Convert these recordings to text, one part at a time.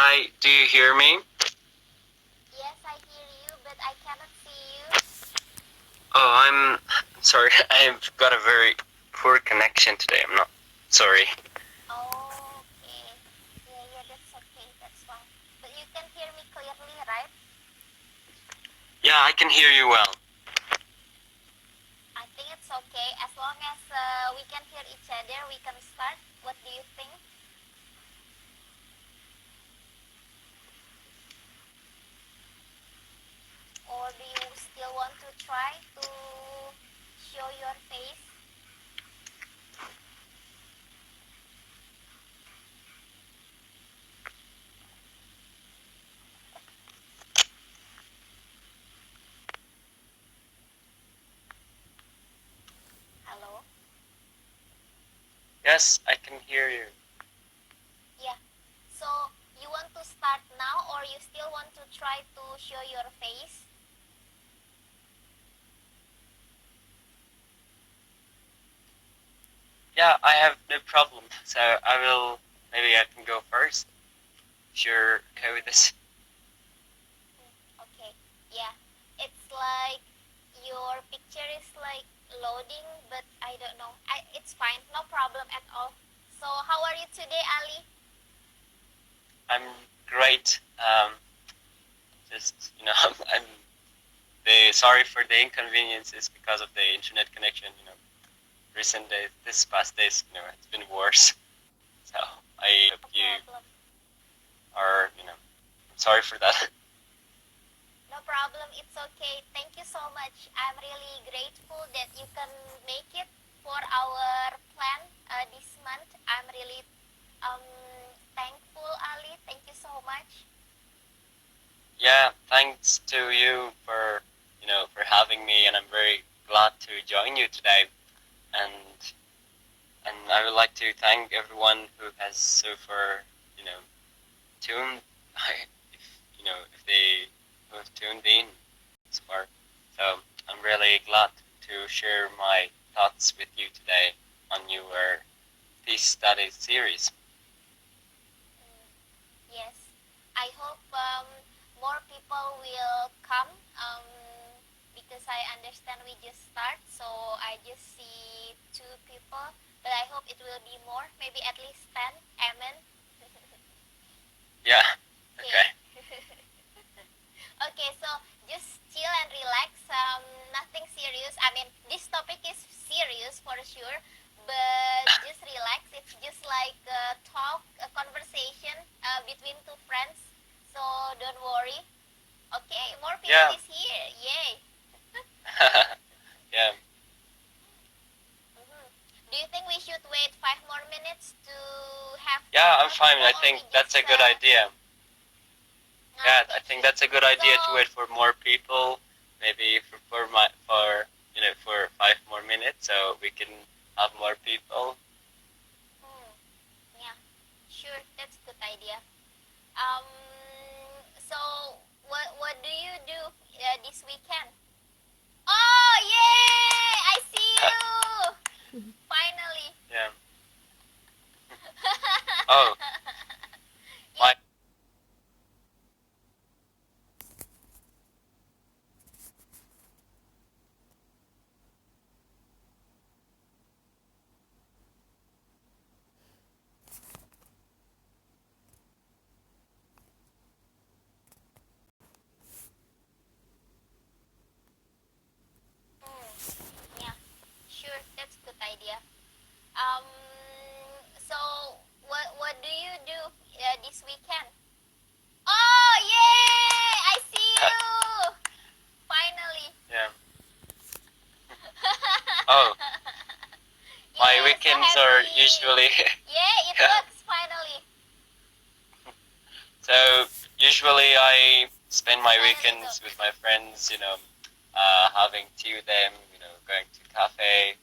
Hi, do you hear me? Yes, I hear you, but I cannot see you. Oh, I'm sorry. I've got a very poor connection today. I'm not sorry. Oh, okay. Yeah, that's okay. That's fine. But you can hear me clearly, right? Yeah, I can hear you well. I think it's okay. As long as we can hear each other, we can start. What do you think? Or do you still want to try to show your face? Hello? Yes, I can hear you. Yeah. So, you want to start now or you still want to try to show your face? Yeah, I have no problem. So maybe I can go first. If you're okay with this. Okay. Yeah. It's like your picture is like loading, but I don't know. It's fine. No problem at all. So, how are you today, Ali? I'm great. Just I'm sorry for the inconveniences because of the internet connection. Recent days, this past days, it's been worse. So I hope No you problem. are, I'm sorry for that. No problem. It's okay. Thank you so much. I'm really grateful that you can make it for our plan this month. I'm really um, thankful, Ali. Thank you so much. Yeah, thanks to you for for having me, and I'm very glad to join you today. And I would like to thank everyone who has so far tuned if if they who have tuned in so far. So I'm really glad to share my thoughts with you today on your peace studies series. Yes. I hope more people will come because I understand we just start, so I just see two people, but I hope it will be more, maybe at least 10. Amen. Yeah. Okay. Okay. Okay, so just chill and relax. Nothing serious. I mean, this topic is serious for sure, but just relax. It's just like a talk, a conversation between two friends. So don't worry. Okay, more people Yeah. is here. Yay. Yeah. Mhm. Do you think we should wait 5 more minutes to have Yeah, I'm more fine. people, I or we think that's just a good idea. Yeah, I okay, think sure. that's a good idea to So wait for more people, maybe for 5 more minutes, so we can have more people. hmm, yeah, sure, that's good idea. Um, so what do you do this weekend? Oh, yay! I see you! Finally. Yeah. Oh, Yeah. my. Yeah, sure, that's good idea. Um, so what do you do this weekend? Oh, yay! I see you! Finally. Yeah. Oh, my Yeah, so weekends are happy. usually. Yeah, it Yeah. works finally. So usually I spend It's my finally go. weekends with my friends. Having tea with them. Going to cafe.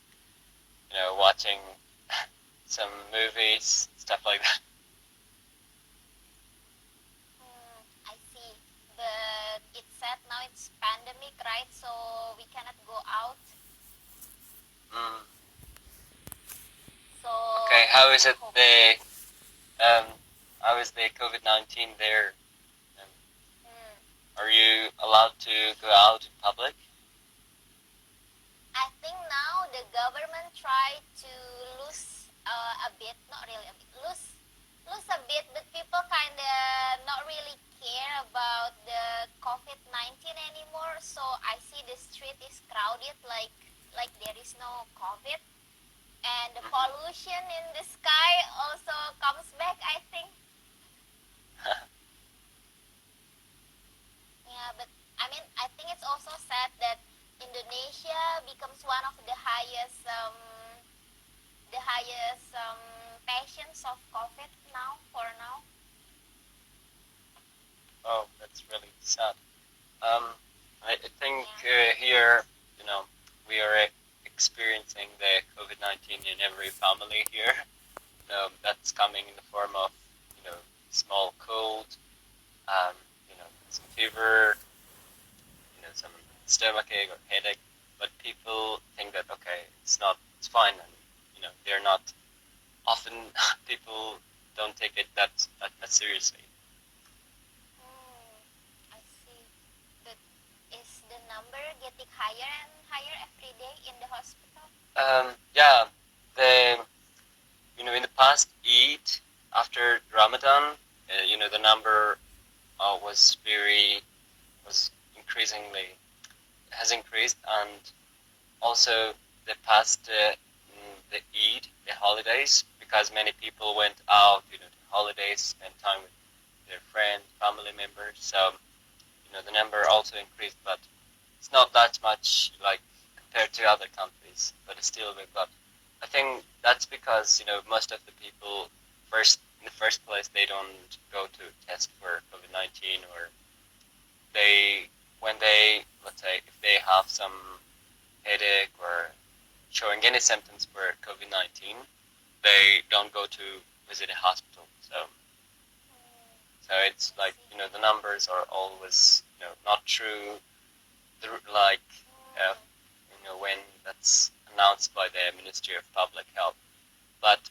Watching some movies, stuff like that. I see. But it's sad now, it's pandemic, right? So we cannot go out. Mm. So Okay, how stay is at it home. the um how is the COVID-19 there? Um, Hmm. are you allowed to go out in public? I think now the government tried to lose a bit, not really a bit, lose a bit, but people kind of not really care about the COVID-19 anymore. So I see the street is crowded, like there is no COVID, and the Mm-hmm. pollution in the sky also comes back. I think, yeah, but I mean, I think it's also sad that Indonesia becomes one of the highest patients of COVID now for now. Oh, that's really sad. I think Yeah. here, you know, we are experiencing the COVID-19 in every family here. That's coming in the form of, you know, small cold, um, some fever, some stomachache or headache. But people think that okay, it's fine, and they're not. Often people don't take it that much seriously. Hmm, I see. But is the number getting higher and higher every day in the hospital? Yeah, the in the past Eid after Ramadan, the number was increasingly has increased, and also the past the Eid, the holidays, because many people went out, to holidays, spend time with their friends, family members. So the number also increased, but it's not that much like compared to other countries, but it's still a bit. But I think that's because most of the people first in the first place they don't go to test for COVID-19, or they when they let's say if they have some headache or showing any symptoms for COVID-19, they don't go to visit a hospital. Hmm, So it's I like see. the numbers are always not true. Like uh, Hmm, when that's announced by the Ministry of Public Health, but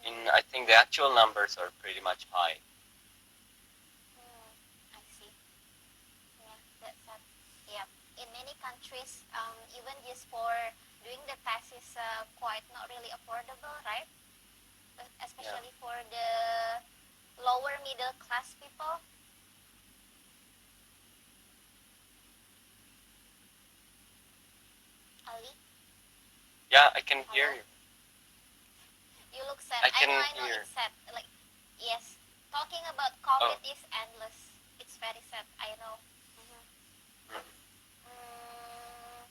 in hmm, I think the actual numbers are pretty much high. hmm, I see. Yeah, that's sad. Yeah. In many countries, even just for doing the test is quite not really affordable, right? Yeah, Especially for the lower middle class people. Ali, yeah, I can hear hello. you. You look sad. I I can know, hear. it's sad. Like, yes, talking about Oh, COVID is endless. It's very sad. I know. Hmm. mhm. Mm,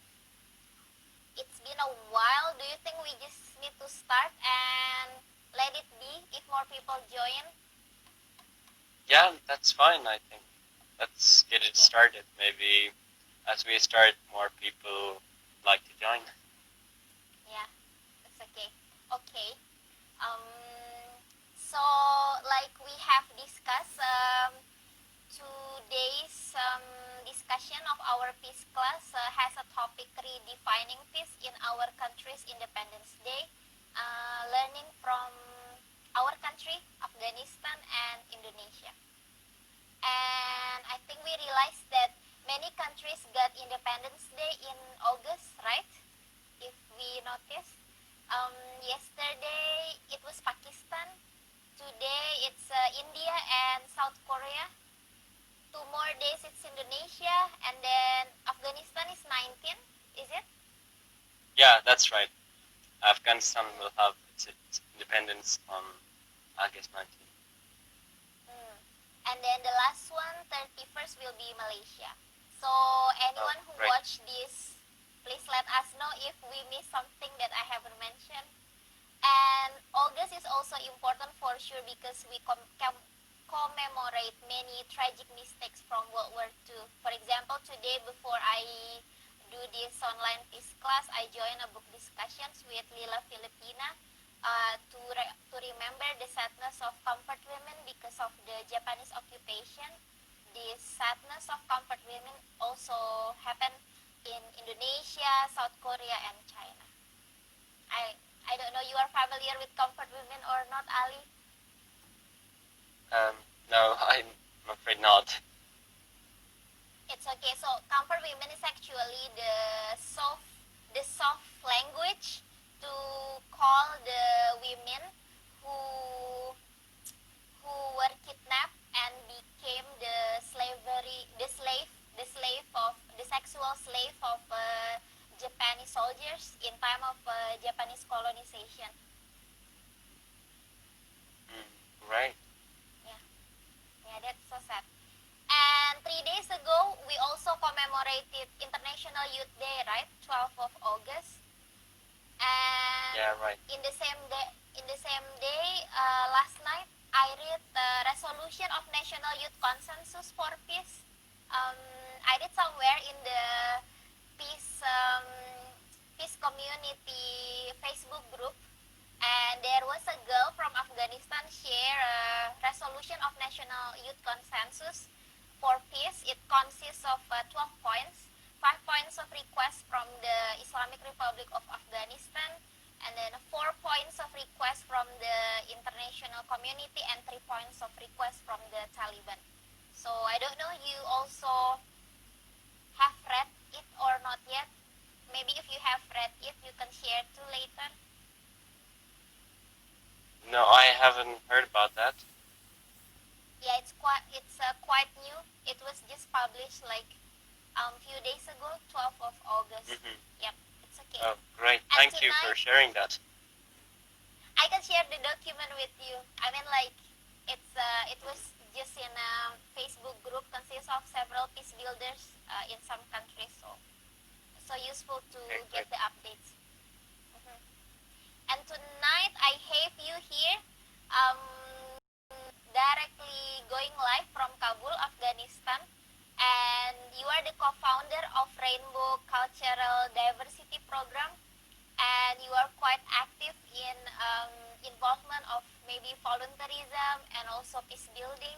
it's been a while. Do you think we just need to start and let it be if more people join? Yeah, that's fine. I think let's get it Okay. started. Maybe as we start, more people like to join. Yeah, it's okay. Okay. Um. So, like we have discussed, today's discussion of our peace class has a topic redefining peace in our country's Independence Day, learning from our country, Afghanistan, and Indonesia. And I think we realized that many countries got Independence Day in August, right? If we notice, yesterday it was Pakistan, today it's India and South Korea. 2 more days it's Indonesia, and then Afghanistan is 19, is it? Yeah, that's right. Afghanistan Mm, will have its independence on August 19th. mm. And then the last one, 31st, will be Malaysia. So Oh, anyone who great. watched this, please let us know if we missed something that I haven't mentioned. And August is also important for sure because we commemorate many tragic mistakes from World War II. For example, today before I do this online peace class, I join a book discussions with Lila Filipina to remember the sadness of comfort women because of the Japanese occupation. This sadness of comfort women also happened in Indonesia, South Korea, and China. I I don't know you are familiar with comfort women or not, Ali. No, I'm afraid not. It's okay. So comfort women is actually the soft language to call the women who who were kidnapped and became the slave of the sexual slave of Japanese soldiers in time of Japanese colonization. Right. Yeah, yeah, that's so sad. And 3 days ago, we also commemorated International Youth Day, right? 12th of August. And Yeah, right. in the same day, last night, I read the resolution of National Youth Consensus for Peace. Um, I read somewhere in the peace peace community Facebook group, and there was a girl from Afghanistan share a resolution of National Youth Consensus for Peace. It consists of 12 points, 5 points of request from the Islamic Republic of Afghanistan, and then 4 points of request from the international community, and 3 points of request from the Taliban. So I don't know, you also have read it or not yet. Maybe if you have read it, you can share too later. No, I haven't heard about that. Yeah, it's quite new. It was just published like few days ago, 12th of August. Mm-hmm. Yep, it's okay. Oh, great. And Thank you for tonight, sharing that. I can share the document with you. I mean, like it was just in a Facebook group consists of several peace builders in some countries, so useful to Okay, get great. the updates. Mhm. And tonight I have you here, um, directly going live from Kabul, Afghanistan, and you are the co-founder of Rainbow Cultural Diversity Program, and you are quite active in involvement of maybe volunteerism and also peace building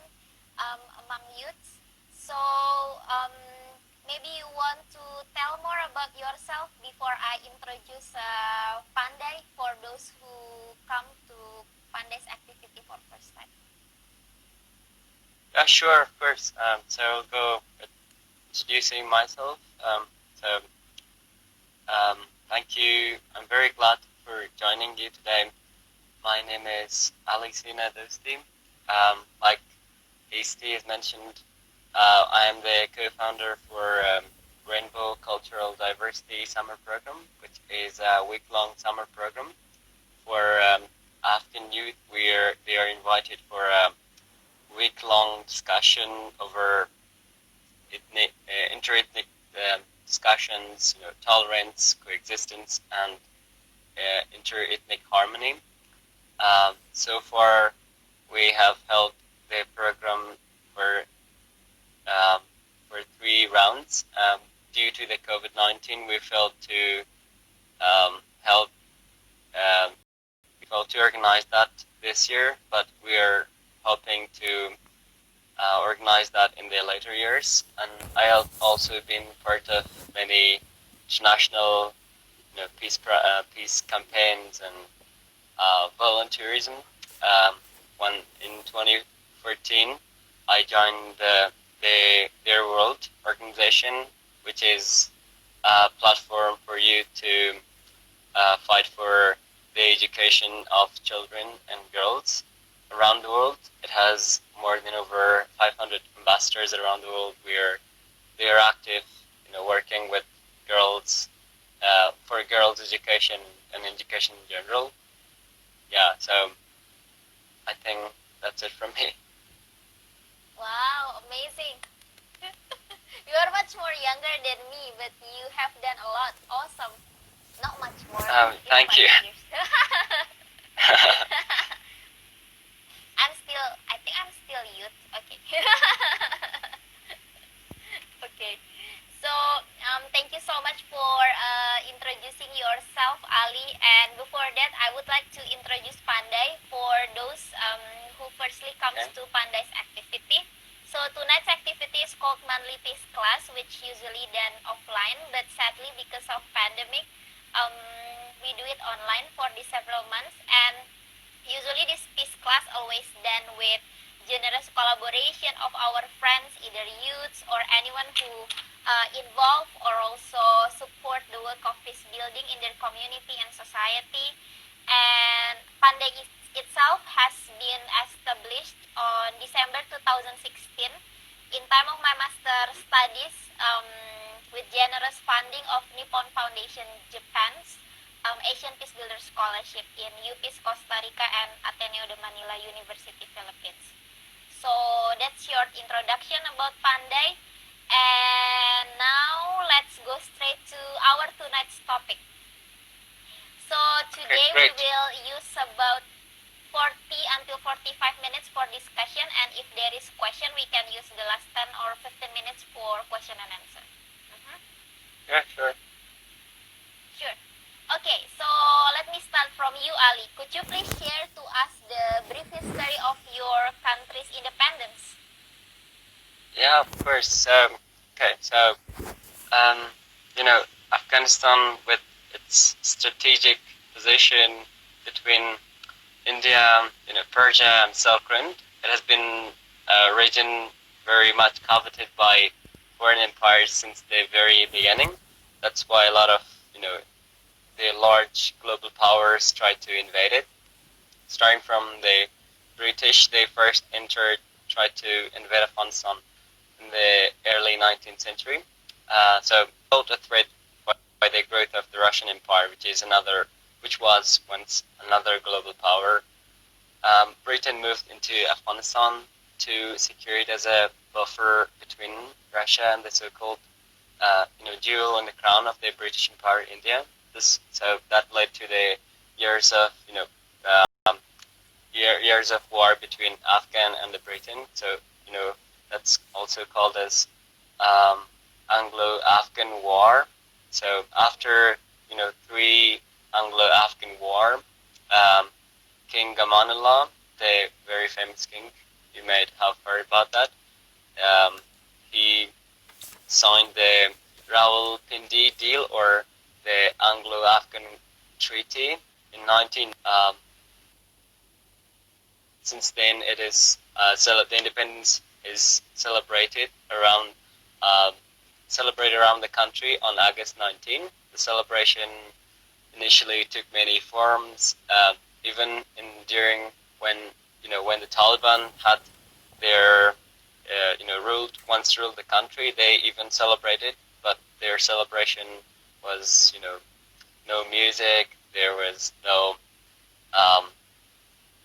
among youths. So maybe you want to tell more about yourself before I introduce Pandai for those who come to Pandai's activity for first time. Yeah, sure, of course. So I'll go with introducing myself. So thank you. I'm very glad for joining you today. My name is Sina Doosti. Like Doosti has mentioned, I am the co-founder for Rainbow Cultural Diversity Summer Program, which is a week-long summer program for Afghan youth. They are invited for a week-long discussion over interethnic discussions, tolerance, coexistence, and interethnic harmony. So far, we have held the program for um, for 3 rounds. Due to the COVID-19, we failed to help we failed to organize that this year, but we are hoping to organize that in the later years. And I have also been part of many international peace campaigns and volunteerism. Um, when in 2014, I joined Their World organization, which is a platform for you to fight for the education of children and girls around the world. It has more than over 500 ambassadors around the world. They are active, working with girls for girls' education and education in general. Yeah, so I think that's it from me. Wow, amazing! You are much more younger than me, but you have done a lot. Awesome. Not much more, just Thank you. 5 years. I think I'm still youth. Okay. Okay. So, thank you so much for introducing yourself, Ali. And before that, I would like to introduce Pandai for those who firstly comes Okay. to Pandai's activity. So tonight's activity is called Monthly Peace Class, which usually done offline, but sadly because of pandemic, um, we do it online for the several months. And usually this peace class always done with generous collaboration of our friends, either youths or anyone who involve or also support the work of peace building in their community and society. And Pandai itself has been established on December 2016 in time of my master studies, with generous funding of Nippon Foundation Japan's Asian Peace Builder Scholarship in UP's Costa Rica and Ateneo de Manila University, Philippines. So that's short introduction about Pandai. And now let's go straight to our tonight's topic. So today we will use about 40 until 45 minutes for discussion, and if there is question, we can use the last 10 or 15 minutes for question and answer. Yeah, sure. Sure. Okay, so let me start from you, Ali. Could you please share to us the brief history of your country's independence? Yeah, of course. Okay, so you know, Afghanistan, with its strategic position between India, Persia, and Silk Road, it has been a region very much coveted by foreign empires since the very beginning. That's why a lot of the large global powers tried to invade it. Starting from the British, they first tried to invade Afghanistan in the early 19th century. So both a threat by the growth of the Russian Empire, which was once another global power. Britain moved into Afghanistan to secure it as a buffer between Russia and the so-called jewel in the crown of the British Empire, India. So that led to the years of um, years of war between Afghan and the Britain. So that's also called as Anglo-Afghan War. So after 3 Anglo-Afghan War, King Amanullah, the very famous king, you might have heard about that. He signed the Rawalpindi deal, or the Anglo-Afghan Treaty, in 19. Since then, it is the independence is uh, celebrated around the country on August 19. The celebration initially took many forms, even during when when the Taliban had their ruled the country. They even celebrated, but their celebration was no music. There was no um,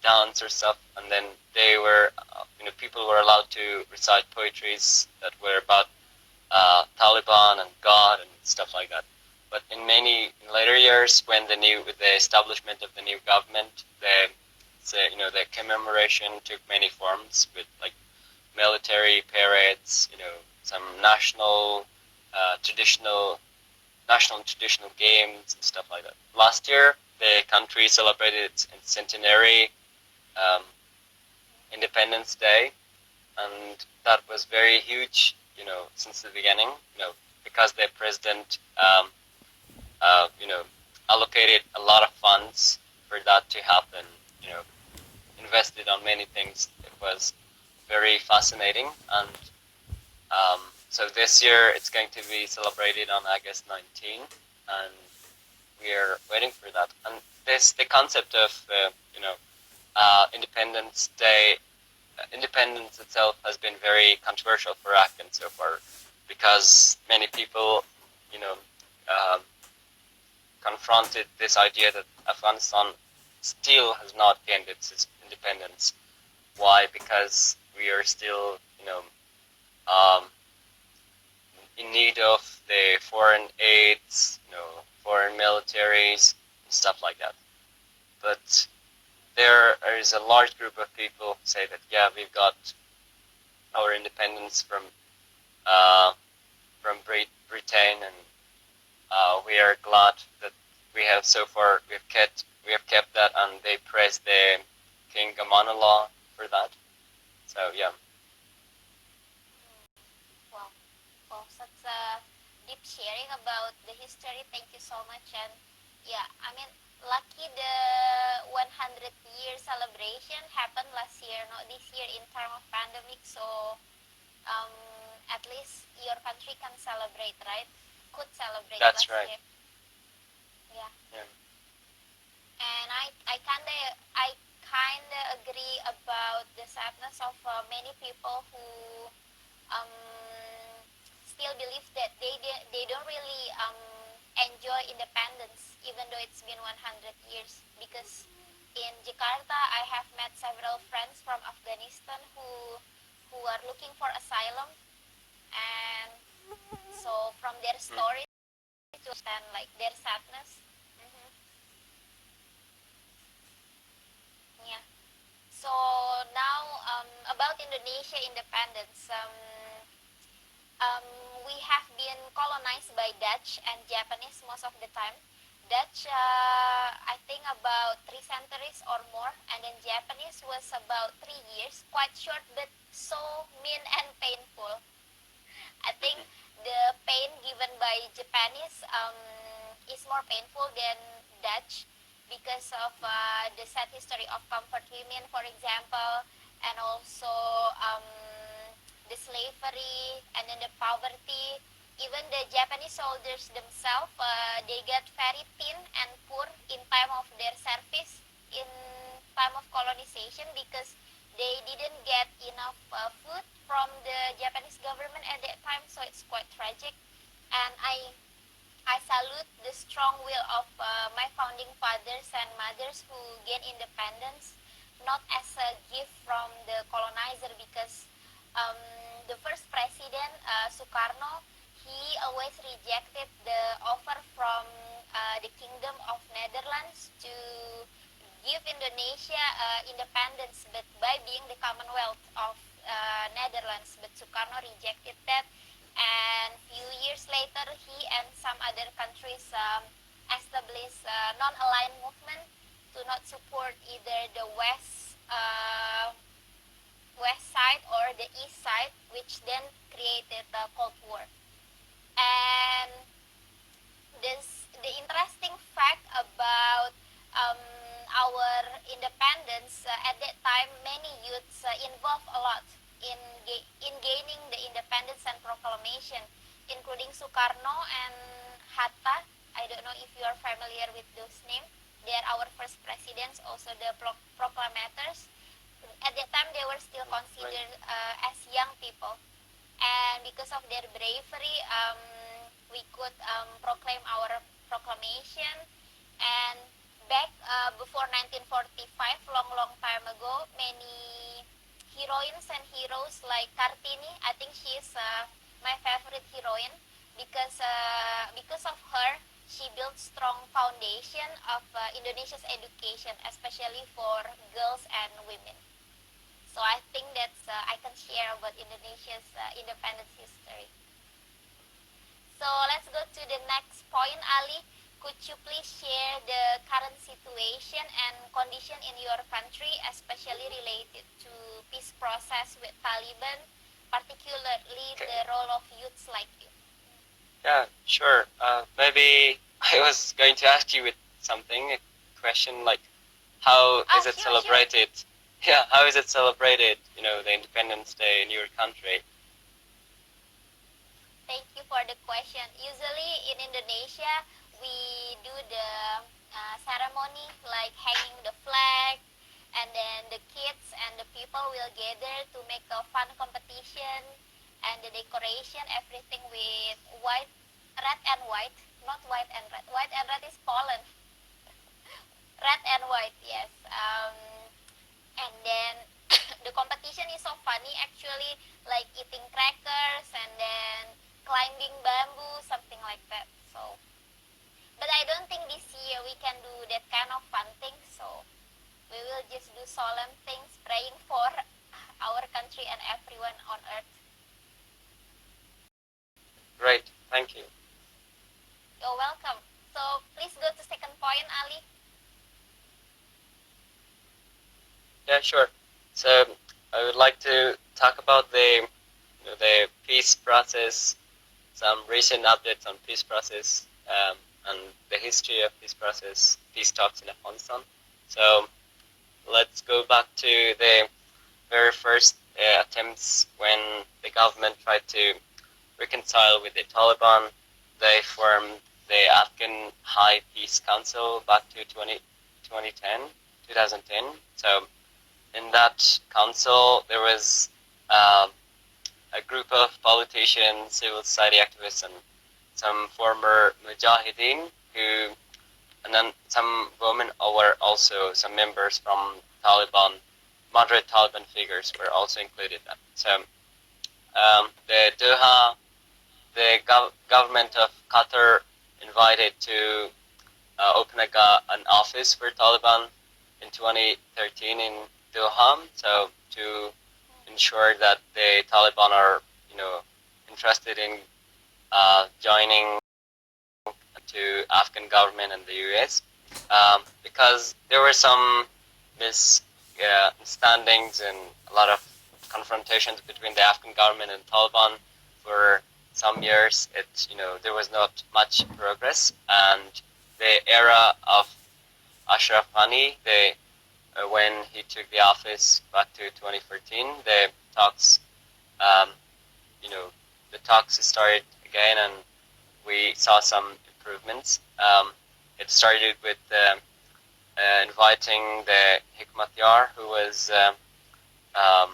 dance or stuff, and then they were people were allowed to recite poetries that were about Taliban and God and stuff like that. But in later years, when with the establishment of the new government, the commemoration took many forms, with like military parades, some traditional national and traditional games and stuff like that. Last year, the country celebrated its centenary um, Independence Day, and that was very huge, since the beginning, because the president, allocated a lot of funds for that to happen, invested on many things. It was very fascinating, and so this year it's going to be celebrated on August 19, and we are waiting for that. And the concept of Independence Day, independence itself has been very controversial for Afghans so far, because many people, you know, um, confronted this idea that Afghanistan still has not gained its independence. Why? Because we are still, um, in need of the foreign aids, foreign militaries, and stuff like that. But there is a large group of people who say that, yeah, we've got our independence uh, from Britain, and we are glad that we have kept that, and they praise the King Amanullah for that. So yeah. Wow, wow, such a deep sharing about the history. Thank you so much. And yeah, I mean, lucky the 100 year celebration happened last year, not this year in time of pandemic. So um, at least your country can celebrate, right? Could celebrate That's last right. year. Yeah. Yeah. And I kinda agree about the sadness of many people who um, still believe that they don't really enjoy independence even though it's been 100 years, because in Jakarta I have met several friends from Afghanistan who are looking for asylum, and so from their Mm. stories to understand like their sadness. Hmm. Yeah. So now, about Indonesia independence. Um, we have been colonized by Dutch and Japanese most of the time. Dutch, I think about 3 centuries or more, and then Japanese was about 3 years, quite short but so mean and painful. I think Mhm. the pain given by Japanese is more painful than Dutch because of the sad history of comfort women, for example, and also um, the slavery and then the poverty. Even the Japanese soldiers themselves, they get very thin and poor in time of their service in time of colonization because they didn't get enough food from the Japanese government at that time, so it's quite tragic. And I salute the strong will of my founding fathers and mothers who gained independence, not as a gift from the colonizer, because um, the first president, Sukarno, he always rejected the offer from the Kingdom of Netherlands to give Indonesia independence, but by being the Commonwealth of Netherlands. But Sukarno rejected that, and few years later, he and some other countries established a non-aligned movement to not support either the west side or the east side, which then created the Cold War. And the interesting fact about um, our independence, at that time many youths involved a lot in gaining the independence and proclamation, including Sukarno and Hatta. I don't know if you are familiar with those names. They are our first presidents, also the proclamators. At that time they were still Right. considered as young people, and because of their bravery, we could proclaim our proclamation. And back before 1945, long time ago, many heroines and heroes like Kartini, I think she is my favorite heroine, because of her she built strong foundation of Indonesia's education, especially for girls and women. So I think that's I can share about Indonesia's independence history. So let's go to the next point, Ali. Could you please share the current situation and condition in your country, especially related to peace process with Taliban, particularly Okay. the role of youths like you? Yeah, sure. Maybe I was going to ask you with something, a question like, how is it Sure, sure. celebrated? Yeah, how is it celebrated? The Independence Day in your country. Thank you for the question. Usually in Indonesia, we do the ceremony like hanging the flag, and then the kids and the people will gather to make a fun competition, and the decoration, everything with white, red and white, not white and red. White and red is Poland. Red and white, yes. And then the competition is so funny actually, like eating crackers and then climbing bamboo, something like that. So, but I don't think this year we can do that kind of fun thing. So we will just do solemn things, praying for our country and everyone on earth. Great, thank you. You're welcome. So please go to second point, Ali. Yeah, sure. So I would like to talk about the peace process, some recent updates on peace process. and the history of this process, peace talks in Afghanistan. So let's go back to the very first attempts when the government tried to reconcile with the Taliban. They formed the Afghan High Peace Council back to 2010. So in that council, there was um, a group of politicians, civil society activists, and some former mujahideen who, and then some women were also some members from Taliban, moderate Taliban figures were also included. So the Doha, the government of Qatar invited to open an office for Taliban in 2013 in Doha. So to ensure that the Taliban are, interested in joining to Afghan government and the US, because there were some misstandings and a lot of confrontations between the Afghan government and Taliban for some years. There was not much progress, and the era of Ashraf Ghani, when he took the office back to 2014, talks, um, you know, the talks started again, and we saw some improvements. It started with inviting the Hikmatyar, who was um,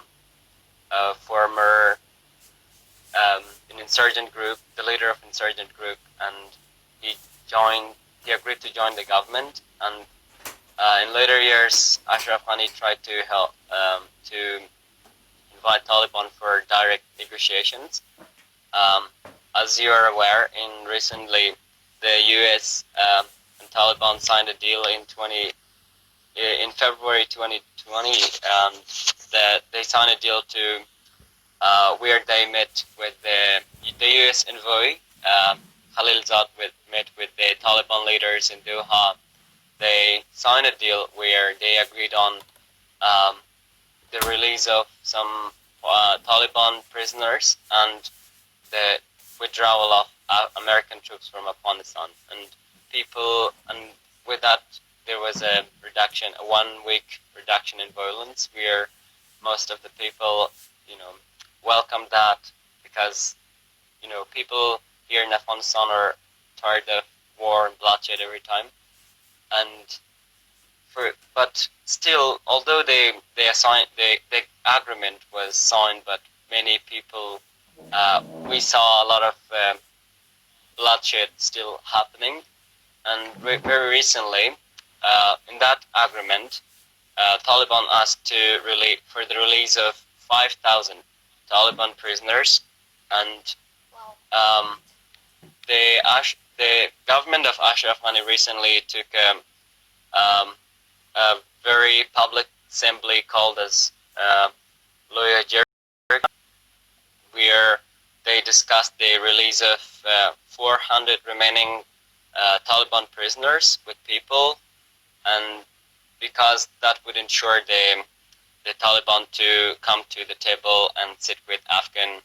a former an insurgent group, the leader of insurgent group, and he joined. He agreed to join the government, and in later years, Ashraf Ghani tried to help to invite Taliban for direct negotiations. Um, as you are aware, the U.S. And Taliban signed a deal in February 2020. That they signed a deal to where they met with the U.S. envoy Khalilzad met with the Taliban leaders in Doha. They signed a deal where they agreed on um, the release of some Taliban prisoners and the withdrawal of American troops from Afghanistan, and with that there was a reduction, a 1 week reduction in violence, where most of the people, welcomed that, because people here in Afghanistan are tired of war and bloodshed every time, and but still, although the agreement was signed, but many people, we saw a lot of bloodshed still happening. And very recently, in that agreement, Taliban asked for the release of 5,000 Taliban prisoners, and Wow. The government of Ashraf Ghani recently took a very public assembly called as Loya Jerg, where they discussed the release of 400 remaining Taliban prisoners with people, and because that would ensure the Taliban to come to the table and sit with Afghan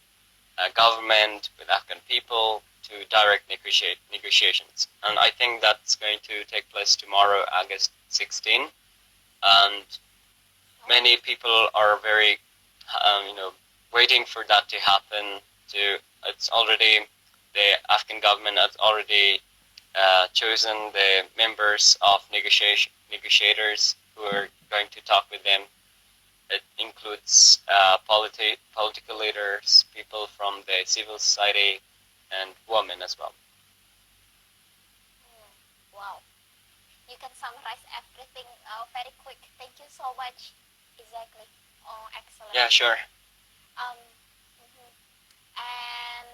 government, with Afghan people, to direct negotiations. And I think that's going to take place tomorrow, August 16. And many people are very, waiting for that to happen. It's already, the Afghan government has already chosen the members of negotiators who are going to talk with them. It includes political leaders, people from the civil society, and women as well. Wow. You can summarize everything very quick. Thank you so much. Exactly. Oh, excellent. Yeah, sure. Um, mhm. And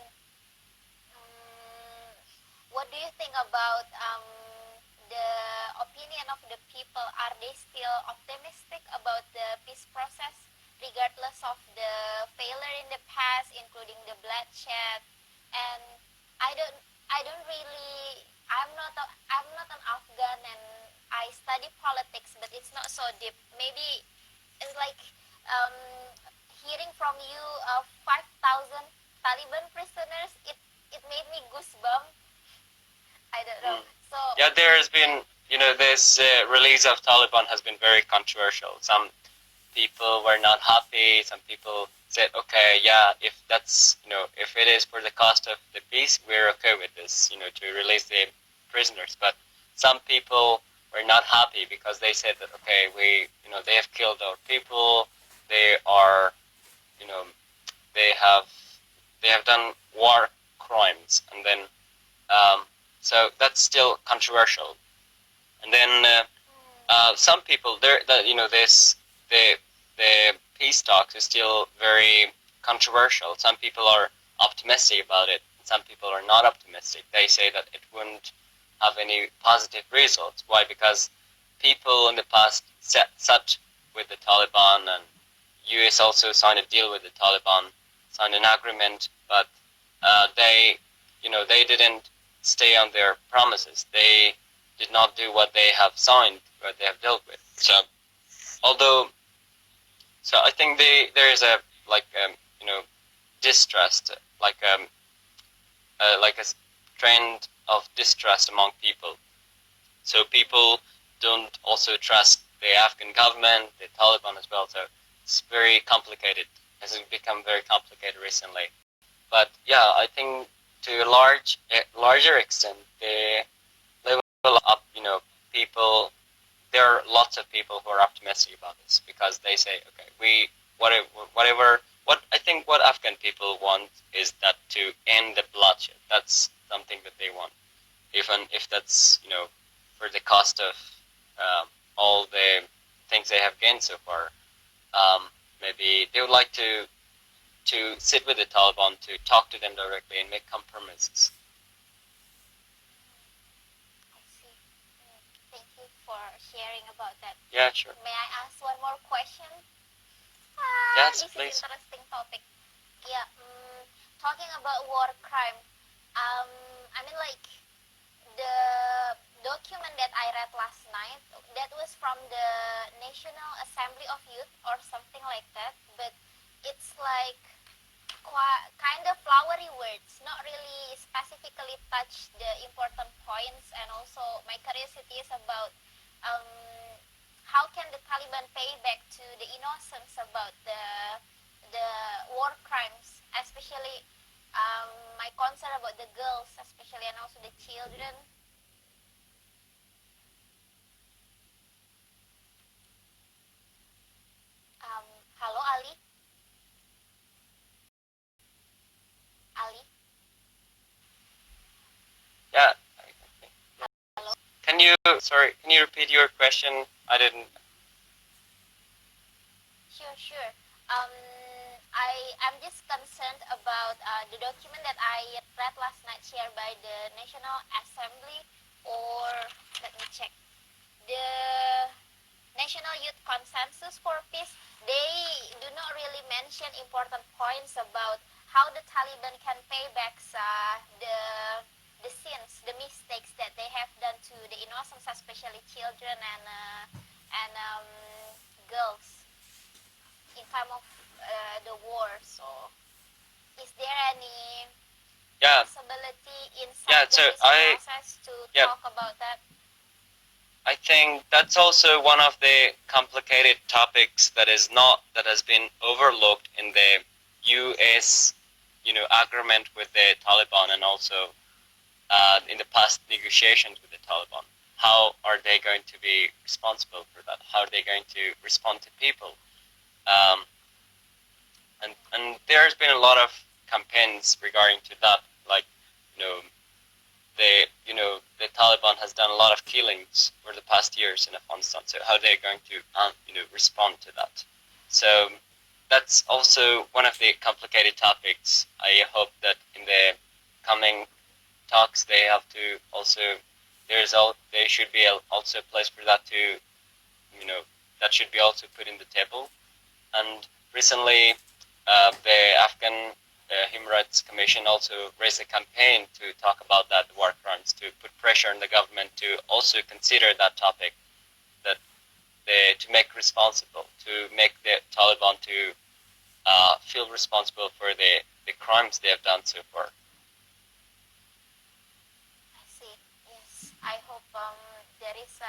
what do you think about the opinion of the people? Are they still optimistic about the peace process, regardless of the failure in the past, including the bloodshed? And I don't, I don't really. I'm not an Afghan, and I study politics, but it's not so deep. Maybe it's like um, hearing from you 5,000 Taliban prisoners. It made me goosebump. I don't know. Mm. So Yeah, there has been, this release of Taliban has been very controversial. Some people were not happy. Some people said, okay, yeah, if that's, if it is for the cost of the peace, we're okay with this, to release the prisoners. But some people were not happy because they said that, okay, they have killed our people. They are, you know, they have, they have done war crimes, and then, so that's still controversial. And then some people there that this the the peace talks is still very controversial. Some people are optimistic about it. Some people are not optimistic. They say that it wouldn't have any positive results. Why? Because people in the past sat with the Taliban, and U.S. also signed a deal with the Taliban, signed an agreement, but they didn't stay on their promises. They did not do what they have signed, what they have dealt with. So, although, so I think there is a like distrust, like a trend of distrust among people. So people don't also trust the Afghan government, the Taliban as well. So it's very complicated. It has become very complicated recently. But yeah, I think to larger extent, the level up, people. There are lots of people who are optimistic about this because they say, okay, whatever. What I think what Afghan people want is that to end the bloodshed. That's something that they want, even if that's for the cost of all the things they have gained so far. Maybe they would like to sit with the Taliban, to talk to them directly and make compromises. I see. Thank you for sharing about that. Yeah, sure. May I ask one more question? Yes, This please. is interesting topic. Yeah, talking about war crime. I mean, like the document that I read last night, that was from the National Assembly of Youth or something like that. But it's like kind of flowery words, not really specifically touch the important points. And also, my curiosity is about um, how can the Taliban pay back to the innocents about the war crimes, especially my concern about the girls, especially, and also the children. Um, Hello, Ali. Ali. Yeah. Hello. Can you repeat your question? I didn't. Sure, sure. Um, I'm just concerned about the document that I read last night shared by the National Assembly, or let me check, the National Youth Consensus for Peace. They do not really mention important points about how the Taliban can pay back the sins, the mistakes that they have done to the innocents, especially children and girls in time of the war. So, is there any possibility inside the peace process to talk about that? I think that's also one of the complicated topics that has been overlooked in the U.S. agreement with the Taliban, and also in the past negotiations with the Taliban. How are they going to be responsible for that? How are they going to respond to people? Um, and there's been a lot of campaigns regarding to that, like you know the Taliban has done a lot of killings over the past years in Afghanistan. So how they're going to respond to that? So that's also one of the complicated topics. I hope that in the coming talks they have to also there should be also a place for that to that should be also put in the table. And recently, the Afghan Human Rights Commission also raised a campaign to talk about that war crimes, to put pressure on the government to also consider that topic, that to make responsible, to make the Taliban to feel responsible for the crimes they have done so far. I see. Yes, I there is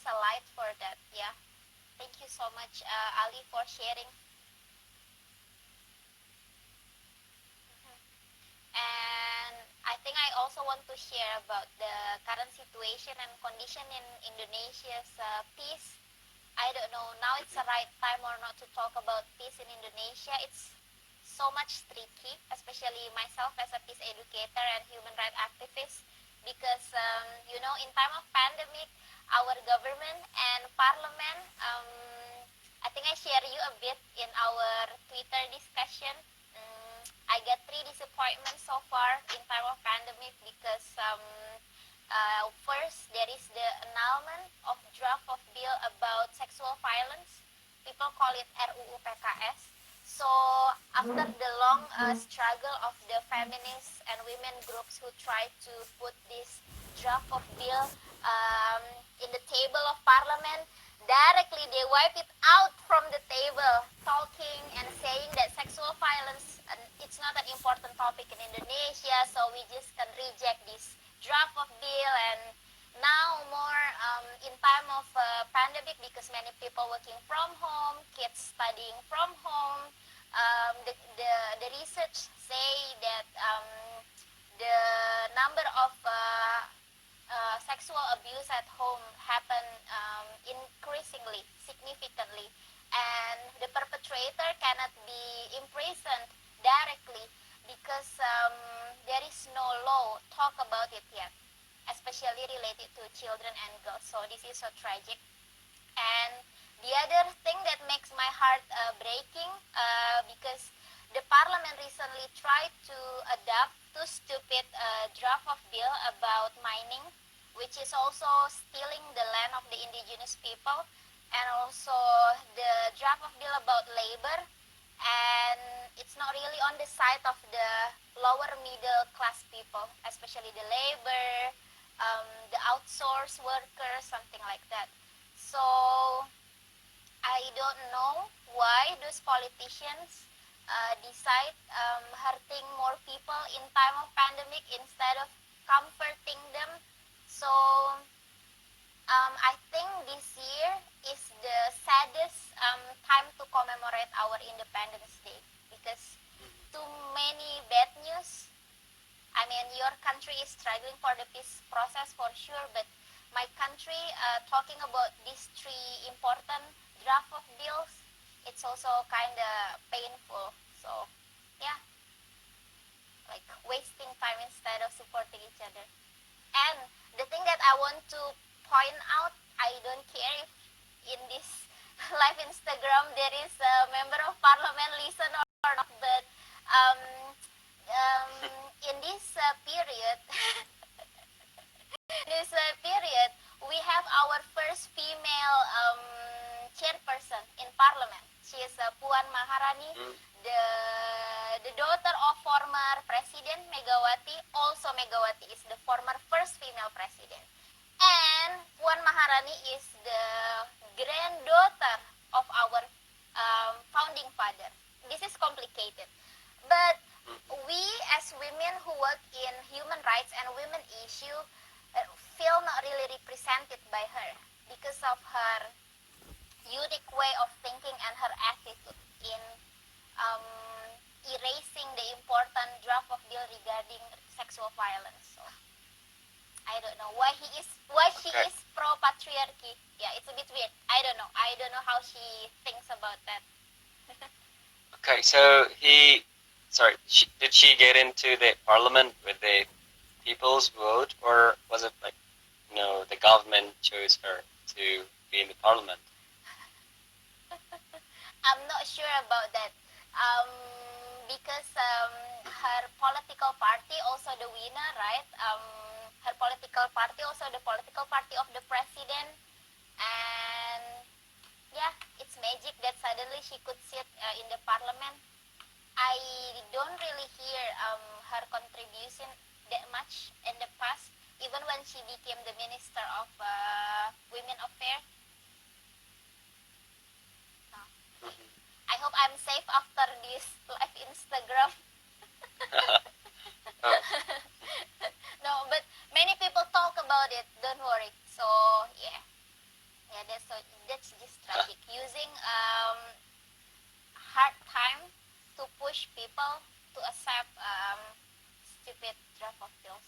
a light for that. Yeah. Thank you so much, Ali, for sharing. And I think I also want to share about the current situation and condition in Indonesia's peace. I don't know now it's the right time or not to talk about peace in Indonesia. It's so much tricky, especially myself as a peace educator and human rights activist, because in time of pandemic, our government and parliament. I think I share you a bit in our Twitter discussion. I get three disappointments so far in time of pandemic because first there is the annulment of draft of bill about sexual violence. People call it RUU PKS. So after the long struggle of the feminists and women groups who tried to put this draft of bill in the table of parliament, directly they wipe it out from the table, talking and saying that sexual violence it's not an important topic in Indonesia, so we just can reject this draft of bill. And now more in time of pandemic, because many people working from home, kids studying from home, the research say that the number of sexual abuse at home happen increasingly, significantly, and the perpetrator cannot be imprisoned directly because there is no law talk about it yet, especially related to children and girls. So this is so tragic. And the other thing that makes my heart breaking because the parliament recently tried to adopt two stupid draft of bill about mining, which is also stealing the land of the indigenous people, and also the draft of bill about labor. And it's not really on the side of the lower middle class people, especially the labor, the outsourced workers, something like that. So I don't know why those politicians decide hurting more people in time of pandemic instead of comforting them. So I think this year is the saddest time to commemorate our Independence Day because too many bad news. I mean, your country is struggling for the peace process for sure, but my country, talking about these three important draft of bills, it's also kind of painful. So, yeah, like wasting time instead of supporting each other. And the thing that I want to point out, I don't care if in this live Instagram there is a member of parliament listen or not, but um, in this period, we have our first female chairperson in parliament. She is Puan Maharani, the daughter of former President Megawati. Also, Megawati is the former first female president, and Puan Maharani is the granddaughter of our founding father. This is complicated, but we as women who work in human rights and women issue feel not really represented by her because of her unique way of thinking and her attitude in um, erasing the important draft of bill regarding sexual violence. So I don't know why she is pro patriarchy. Yeah, it's a bit weird. I don't know how she thinks about that. Okay, so did she get into the parliament with the people's vote, or was it like, the government chose her to be in the parliament? I'm not sure about that. Because her political party also the winner, right? Her political party also the political party of the president, and yeah, it's magic that suddenly she could sit in the parliament. I don't really hear her contribution that much in the past, even when she became the Minister of Women Affairs. No. I hope I'm safe after this live Instagram. Oh. No, but many people talk about it. push people to accept stupid drug of pills.